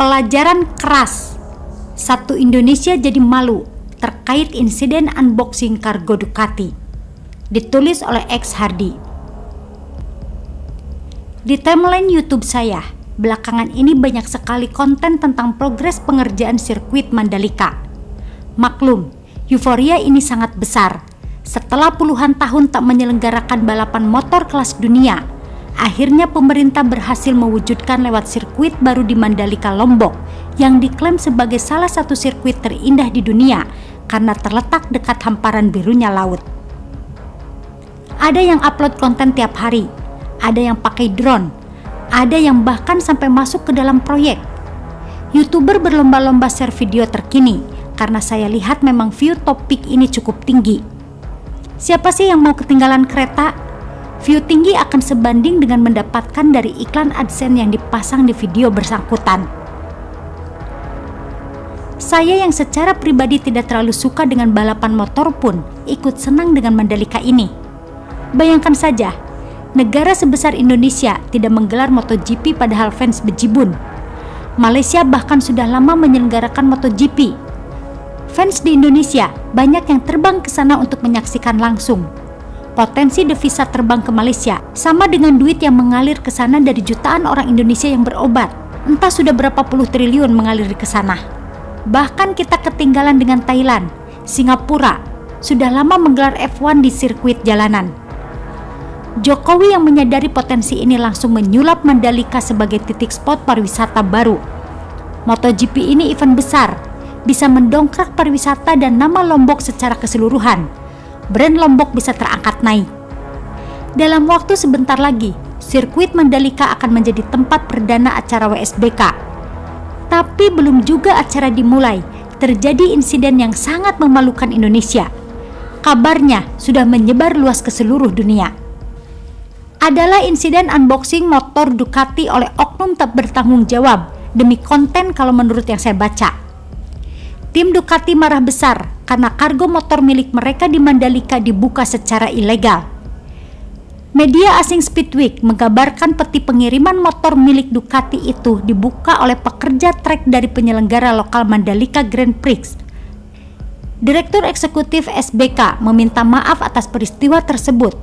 Pelajaran keras. Satu Indonesia jadi malu terkait insiden unboxing kargo Ducati. Ditulis oleh X Hardy. Di timeline YouTube saya, belakangan ini banyak sekali konten tentang progres pengerjaan sirkuit Mandalika. Maklum, euforia ini sangat besar. Setelah puluhan tahun tak menyelenggarakan balapan motor kelas dunia, akhirnya pemerintah berhasil mewujudkan lewat sirkuit baru di Mandalika, Lombok, yang diklaim sebagai salah satu sirkuit terindah di dunia karena terletak dekat hamparan birunya laut. Ada yang upload konten tiap hari, ada yang pakai drone, ada yang bahkan sampai masuk ke dalam proyek. YouTuber berlomba-lomba share video terkini karena saya lihat memang view topik ini cukup tinggi. Siapa sih yang mau ketinggalan kereta? View tinggi akan sebanding dengan mendapatkan dari iklan AdSense yang dipasang di video bersangkutan. Saya yang secara pribadi tidak terlalu suka dengan balapan motor pun ikut senang dengan Mandalika ini. Bayangkan saja, negara sebesar Indonesia tidak menggelar MotoGP padahal fans bejibun. Malaysia bahkan sudah lama menyelenggarakan MotoGP. Fans di Indonesia banyak yang terbang ke sana untuk menyaksikan langsung. Potensi devisa terbang ke Malaysia sama dengan duit yang mengalir ke sana dari jutaan orang Indonesia yang berobat. Entah sudah berapa puluh triliun mengalir ke sana. Bahkan kita ketinggalan dengan Thailand, Singapura, sudah lama menggelar F1 di sirkuit jalanan. Jokowi yang menyadari potensi ini langsung menyulap Mandalika sebagai titik spot pariwisata baru. MotoGP ini event besar, bisa mendongkrak pariwisata dan nama Lombok secara keseluruhan. Brand Lombok bisa terangkat naik. Dalam waktu sebentar lagi, sirkuit Mandalika akan menjadi tempat perdana acara WSBK. Tapi belum juga acara dimulai, terjadi insiden yang sangat memalukan Indonesia. Kabarnya sudah menyebar luas ke seluruh dunia. Adalah insiden unboxing motor Ducati oleh oknum tak bertanggung jawab demi konten kalau menurut yang saya baca. Tim Ducati marah besar karena kargo motor milik mereka di Mandalika dibuka secara ilegal. Media asing Speedweek mengabarkan peti pengiriman motor milik Ducati itu dibuka oleh pekerja trek dari penyelenggara lokal Mandalika Grand Prix. Direktur Eksekutif SBK meminta maaf atas peristiwa tersebut.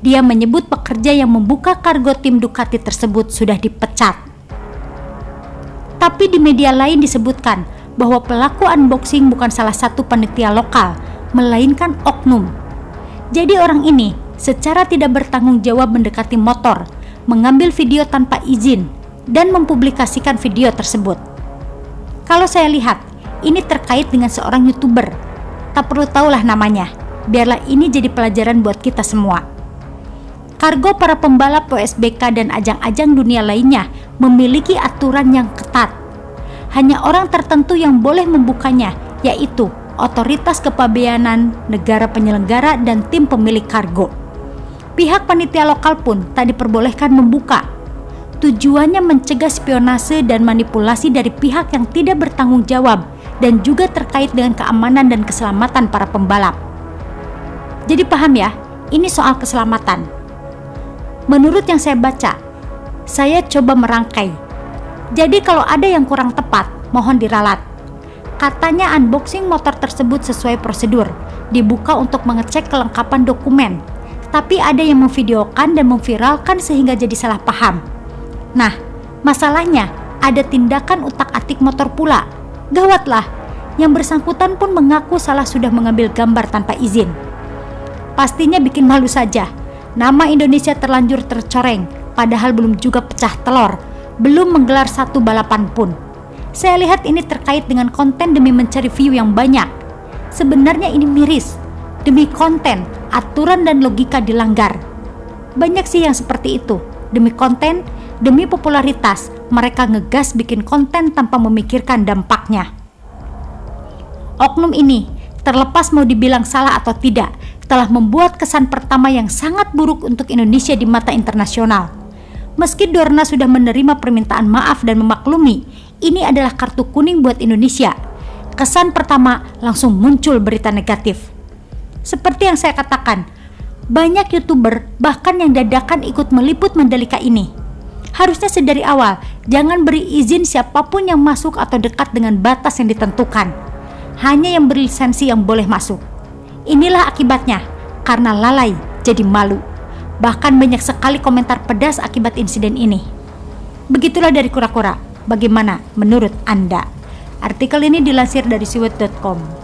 Dia menyebut pekerja yang membuka kargo tim Ducati tersebut sudah dipecat. Tapi di media lain disebutkan bahwa pelaku unboxing bukan salah satu panitia lokal, melainkan oknum. Jadi orang ini secara tidak bertanggung jawab mendekati motor, mengambil video tanpa izin, dan mempublikasikan video tersebut. Kalau saya lihat, ini terkait dengan seorang YouTuber. Tak perlu tahulah namanya, biarlah ini jadi pelajaran buat kita semua. Kargo para pembalap WSBK dan ajang-ajang dunia lainnya memiliki aturan yang ketat. Hanya orang tertentu yang boleh membukanya, yaitu otoritas kepabeanan, negara penyelenggara, dan tim pemilik kargo. Pihak panitia lokal pun tak diperbolehkan membuka. Tujuannya mencegah spionase dan manipulasi dari pihak yang tidak bertanggung jawab dan juga terkait dengan keamanan dan keselamatan para pembalap. Jadi paham ya, ini soal keselamatan. Menurut yang saya baca, saya coba merangkai. Jadi kalau ada yang kurang tepat, mohon diralat. Katanya unboxing motor tersebut sesuai prosedur, dibuka untuk mengecek kelengkapan dokumen. Tapi ada yang memvideokan dan memviralkan sehingga jadi salah paham. Nah, masalahnya ada tindakan utak-atik motor pula. Gawatlah, yang bersangkutan pun mengaku salah sudah mengambil gambar tanpa izin. Pastinya bikin malu saja. Nama Indonesia terlanjur tercoreng, padahal belum juga pecah telur. Belum menggelar satu balapan pun. Saya lihat ini terkait dengan konten demi mencari view yang banyak. Sebenarnya ini miris. Demi konten, aturan dan logika dilanggar. Banyak sih yang seperti itu. Demi konten, demi popularitas, mereka ngegas bikin konten tanpa memikirkan dampaknya. Oknum ini, terlepas mau dibilang salah atau tidak, telah membuat kesan pertama yang sangat buruk untuk Indonesia di mata internasional. Meski Dorna sudah menerima permintaan maaf dan memaklumi, ini adalah kartu kuning buat Indonesia. Kesan pertama langsung muncul berita negatif. Seperti yang saya katakan, banyak YouTuber bahkan yang dadakan ikut meliput Mandalika ini. Harusnya sedari awal, jangan beri izin siapapun yang masuk atau dekat dengan batas yang ditentukan. Hanya yang berlisensi yang boleh masuk. Inilah akibatnya, karena lalai jadi malu. Bahkan banyak sekali komentar pedas akibat insiden ini. Begitulah dari Kura-Kura. Bagaimana menurut Anda? Artikel ini dilansir dari siwet.com.